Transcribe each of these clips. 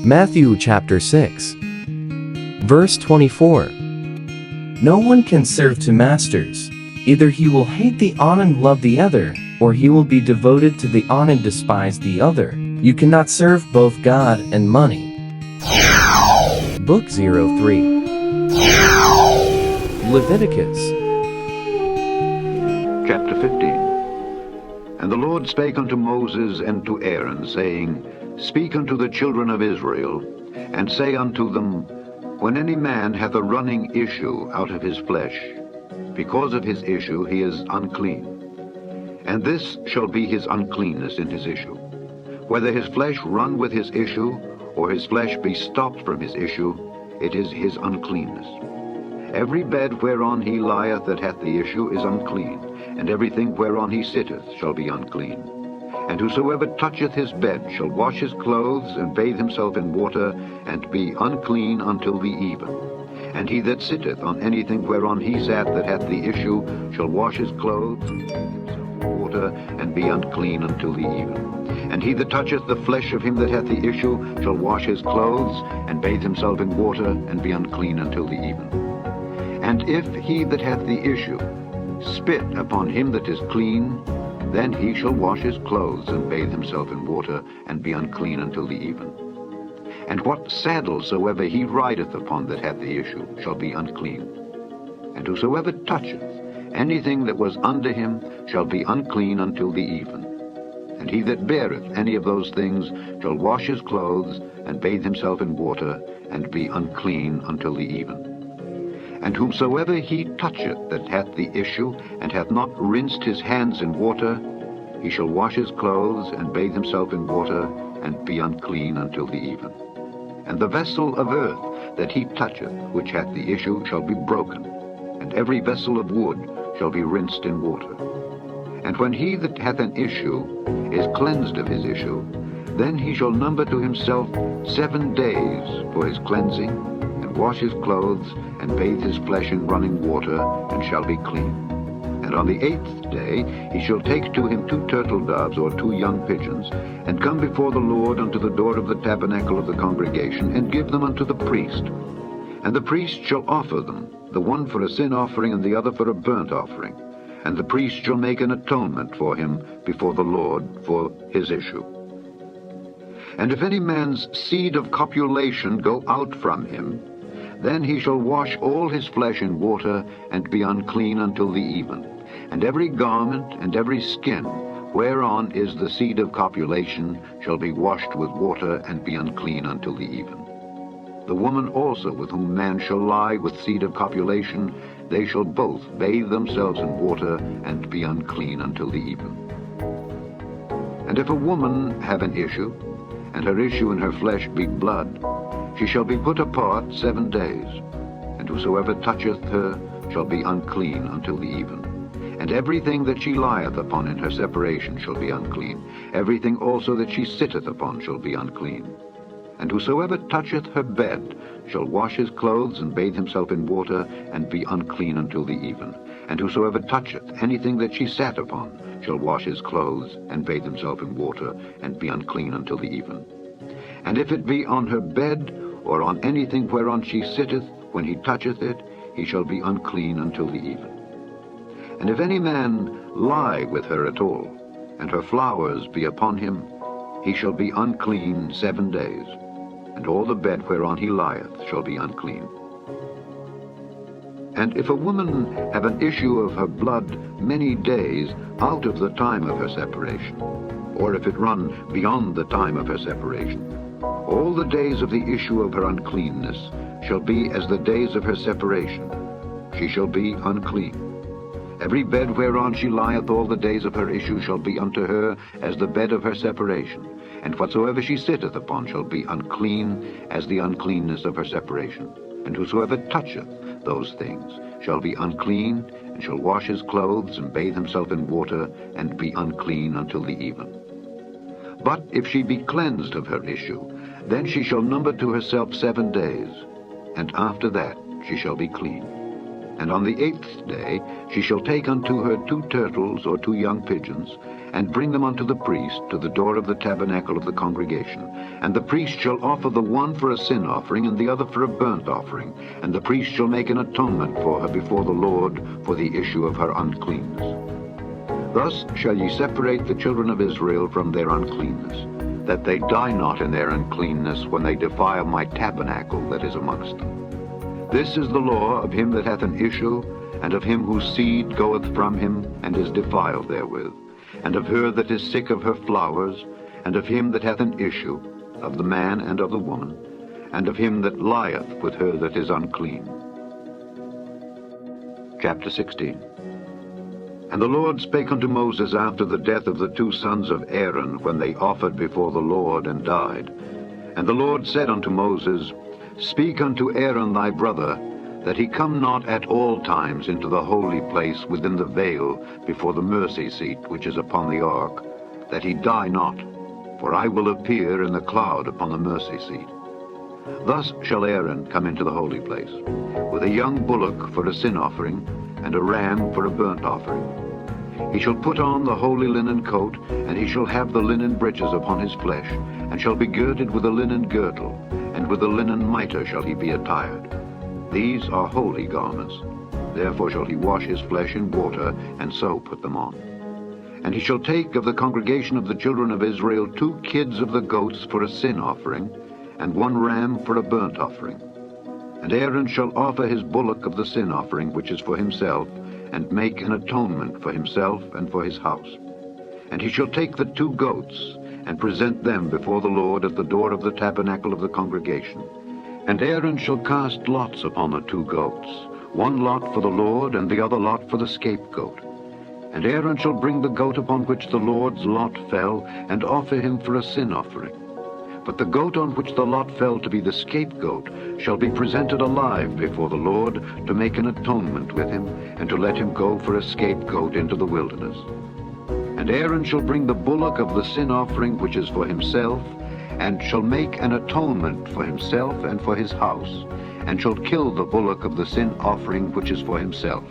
Matthew chapter 6, verse 24. No one can serve two masters. Either he will hate the one and love the other, or he will be devoted to the one and despise the other. You cannot serve both God and money. Book 03. Leviticus Chapter 15. And the Lord spake unto Moses and to Aaron, saying, Speak unto the children of Israel, and say unto them, When any man hath a running issue out of his flesh, because of his issue he is unclean. And this shall be his uncleanness in his issue. Whether his flesh run with his issue, or his flesh be stopped from his issue, it is his uncleanness. Every bed whereon he lieth that hath the issue is unclean, and everything whereon he sitteth shall be unclean. And whosoever toucheth his bed shall wash his clothes, and bathe himself in water, and be unclean until the even. And he that sitteth on anything whereon he sat that hath the issue shall wash his clothes, and bathe himself in water, and be unclean until the even. And he that toucheth the flesh of him that hath the issue shall wash his clothes, and bathe himself in water, and be unclean until the even. And if he that hath the issue spit upon him that is clean, then he shall wash his clothes, and bathe himself in water, and be unclean until the even. And what saddle soever he rideth upon that hath the issue shall be unclean. And whosoever toucheth anything that was under him shall be unclean until the even. And he that beareth any of those things shall wash his clothes, and bathe himself in water, and be unclean until the even. And whomsoever he toucheth that hath the issue, and hath not rinsed his hands in water, he shall wash his clothes, and bathe himself in water, and be unclean until the even. And the vessel of earth that he toucheth, which hath the issue, shall be broken, and every vessel of wood shall be rinsed in water. And when he that hath an issue is cleansed of his issue, then he shall number to himself 7 days for his cleansing, and wash his clothes, and bathe his flesh in running water, and shall be clean. And on the 8th day he shall take to him 2 turtle doves or 2 young pigeons, and come before the Lord unto the door of the tabernacle of the congregation, and give them unto the priest. And the priest shall offer them, the one for a sin offering, and the other for a burnt offering. And the priest shall make an atonement for him before the Lord for his issue. And if any man's seed of copulation go out from him, then he shall wash all his flesh in water, and be unclean until the even. And every garment and every skin whereon is the seed of copulation shall be washed with water, and be unclean until the even. The woman also with whom man shall lie with seed of copulation, they shall both bathe themselves in water, and be unclean until the even. And if a woman have an issue, and her issue in her flesh be blood, she shall be put apart 7 days, and whosoever toucheth her shall be unclean until the even. And everything that she lieth upon in her separation shall be unclean. Everything also that she sitteth upon shall be unclean. And whosoever toucheth her bed shall wash his clothes, and bathe himself in water, and be unclean until the even. And whosoever toucheth anything that she sat upon shall wash his clothes, and bathe himself in water, and be unclean until the even. And if it be on her bed, or on anything whereon she sitteth, when he toucheth it, he shall be unclean until the even. And if any man lie with her at all, and her flowers be upon him, he shall be unclean 7 days, and all the bed whereon he lieth shall be unclean. And if a woman have an issue of her blood many days out of the time of her separation, or if it run beyond the time of her separation, all the days of the issue of her uncleanness shall be as the days of her separation. She shall be unclean. Every bed whereon she lieth all the days of her issue shall be unto her as the bed of her separation, and whatsoever she sitteth upon shall be unclean as the uncleanness of her separation. And whosoever toucheth those things shall be unclean, and shall wash his clothes, and bathe himself in water, and be unclean until the even. But if she be cleansed of her issue, then she shall number to herself 7 days, and after that she shall be clean. And on the 8th day she shall take unto her 2 turtles or 2 young pigeons, and bring them unto the priest to the door of the tabernacle of the congregation. And the priest shall offer the one for a sin offering, and the other for a burnt offering. And the priest shall make an atonement for her before the Lord for the issue of her uncleanness. Thus shall ye separate the children of Israel from their uncleanness, that they die not in their uncleanness when they defile my tabernacle that is amongst them. This is the law of him that hath an issue, and of him whose seed goeth from him, and is defiled therewith, and of her that is sick of her flowers, and of him that hath an issue, of the man and of the woman, and of him that lieth with her that is unclean. Chapter 16. And the Lord spake unto Moses after the death of the two sons of Aaron, when they offered before the Lord and died. And the Lord said unto Moses, Speak unto Aaron thy brother, that he come not at all times into the holy place within the veil before the mercy seat which is upon the ark, that he die not, for I will appear in the cloud upon the mercy seat. Thus shall Aaron come into the holy place, with a young bullock for a sin offering, and a ram for a burnt offering. He shall put on the holy linen coat, and he shall have the linen breeches upon his flesh, and shall be girded with a linen girdle, and with a linen mitre shall he be attired. These are holy garments. Therefore shall he wash his flesh in water, and so put them on. And he shall take of the congregation of the children of Israel 2 kids of the goats for a sin offering, and 1 ram for a burnt offering. And Aaron shall offer his bullock of the sin offering, which is for himself, and make an atonement for himself and for his house. And he shall take the 2 goats, and present them before the Lord at the door of the tabernacle of the congregation. And Aaron shall cast lots upon the 2 goats, 1 lot for the Lord, and the other lot for the scapegoat. And Aaron shall bring the goat upon which the Lord's lot fell, and offer him for a sin offering. But the goat on which the lot fell to be the scapegoat shall be presented alive before the Lord, to make an atonement with him, and to let him go for a scapegoat into the wilderness. And Aaron shall bring the bullock of the sin offering which is for himself, and shall make an atonement for himself and for his house, and shall kill the bullock of the sin offering which is for himself.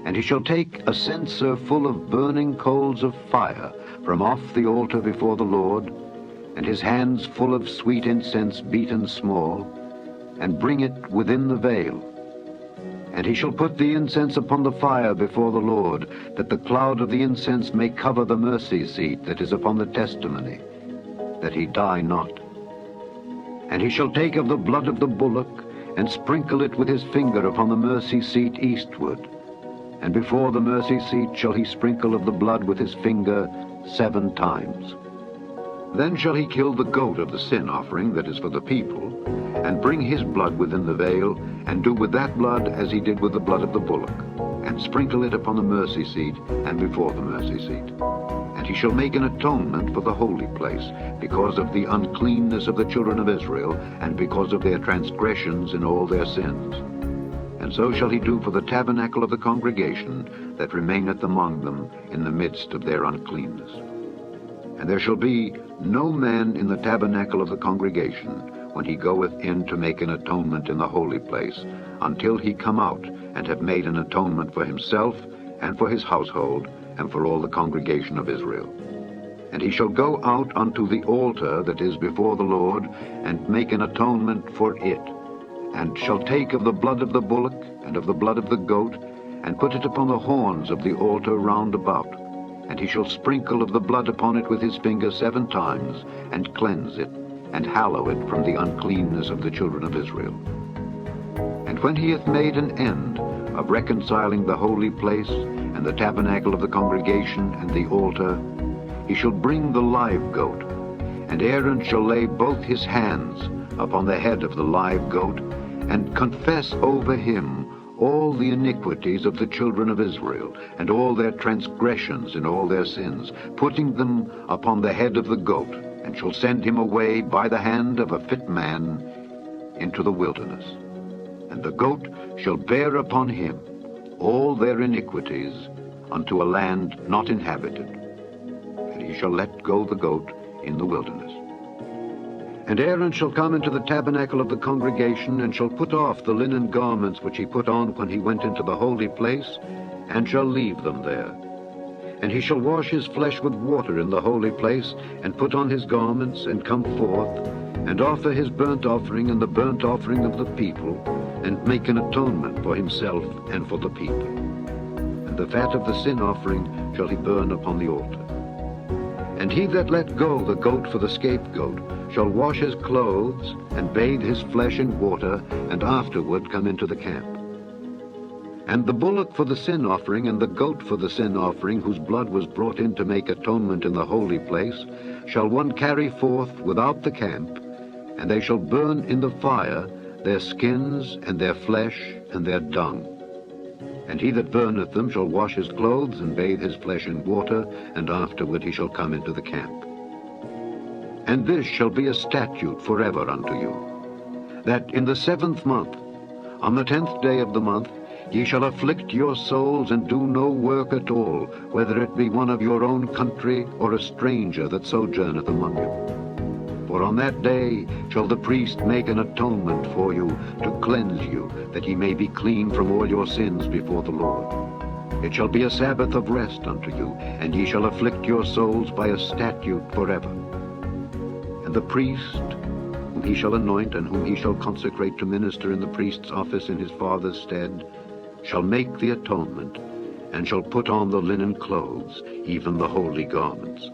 And he shall take a censer full of burning coals of fire from off the altar before the Lord, and his hands full of sweet incense beaten small, and bring it within the veil. And he shall put the incense upon the fire before the Lord, that the cloud of the incense may cover the mercy seat that is upon the testimony, that he die not. And he shall take of the blood of the bullock, and sprinkle it with his finger upon the mercy seat eastward. And before the mercy seat shall he sprinkle of the blood with his finger 7 times. Then shall he kill the goat of the sin offering that is for the people, and bring his blood within the veil, and do with that blood as he did with the blood of the bullock, and sprinkle it upon the mercy seat and before the mercy seat. And he shall make an atonement for the holy place, because of the uncleanness of the children of Israel, and because of their transgressions in all their sins. And so shall he do for the tabernacle of the congregation that remaineth among them in the midst of their uncleanness. And there shall be no man in the tabernacle of the congregation when he goeth in to make an atonement in the holy place, until he come out and have made an atonement for himself and for his household and for all the congregation of Israel. And he shall go out unto the altar that is before the Lord, and make an atonement for it, and shall take of the blood of the bullock and of the blood of the goat, and put it upon the horns of the altar round about. And he shall sprinkle of the blood upon it with his finger 7 times, and cleanse it, and hallow it from the uncleanness of the children of Israel. And when he hath made an end of reconciling the holy place, and the tabernacle of the congregation, and the altar, he shall bring the live goat, and Aaron shall lay both his hands upon the head of the live goat, and confess over him all the iniquities of the children of Israel, and all their transgressions and all their sins, putting them upon the head of the goat, and shall send him away by the hand of a fit man into the wilderness. And the goat shall bear upon him all their iniquities unto a land not inhabited, and he shall let go the goat in the wilderness. And Aaron shall come into the tabernacle of the congregation, and shall put off the linen garments which he put on when he went into the holy place, and shall leave them there. And he shall wash his flesh with water in the holy place, and put on his garments, and come forth, and offer his burnt offering and the burnt offering of the people, and make an atonement for himself and for the people. And the fat of the sin offering shall he burn upon the altar. And he that let go the goat for the scapegoat shall wash his clothes, and bathe his flesh in water, and afterward come into the camp. And the bullock for the sin offering and the goat for the sin offering, whose blood was brought in to make atonement in the holy place, shall one carry forth without the camp, and they shall burn in the fire their skins and their flesh and their dung. And he that burneth them shall wash his clothes and bathe his flesh in water, and afterward he shall come into the camp. And this shall be a statute forever unto you, that in the 7th month, on the 10th day of the month, ye shall afflict your souls, and do no work at all, whether it be one of your own country, or a stranger that sojourneth among you. For on that day shall the priest make an atonement for you, to cleanse you, that ye may be clean from all your sins before the Lord. It shall be a Sabbath of rest unto you, and ye shall afflict your souls by a statute forever. And the priest, whom he shall anoint, and whom he shall consecrate to minister in the priest's office in his father's stead, shall make the atonement, and shall put on the linen clothes, even the holy garments.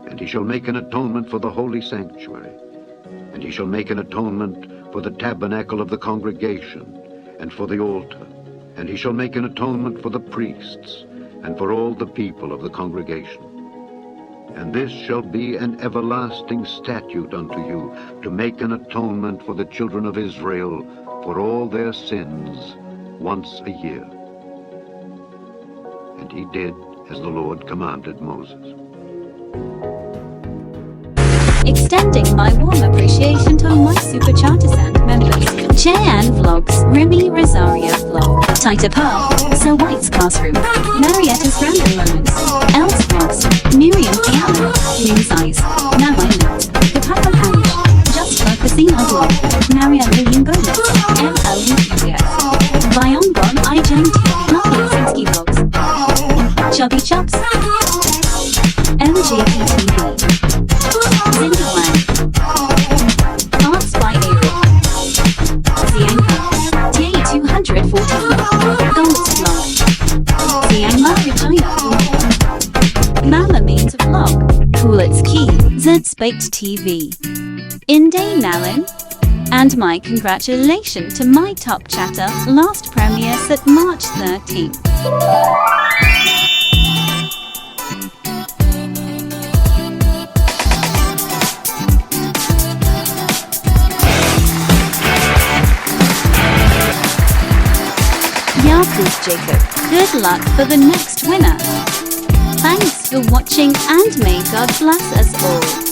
And he shall make an atonement for the holy sanctuary, and he shall make an atonement for the tabernacle of the congregation, and for the altar, and he shall make an atonement for the priests, and for all the people of the congregation. And this shall be an everlasting statute unto you, to make an atonement for the children of Israel for all their sins once a year. And he did as the Lord commanded Moses. Extending my warm appreciation to my Super Chartisan members: J.N. Vlogs, Remy Rosario Vlog, Tita Pearl, Sir White's Classroom, Marietta's Random Moments, Els Vlogs, Miriam Piano, News Eyes, Now I Know, Kapapa Parish, Just for Casino Vlog, Maria Lillian Gomez, M.O.U.S, Vyongon IJT, Lovely Sinski Vlogs, Chubby Chubs, MGPTV, Cindy Wang, Arts by Eric, Zianka, T214, Gold's Vlog, Ziangma Regina, Malamines Vlog, Coolitz Key, Zed's Baked TV, Inday Nalin, and my congratulations to my top chatter last premieres at March 13th. Yakub Jacob, good luck for the next winner. Thanks for watching, and may God bless us all.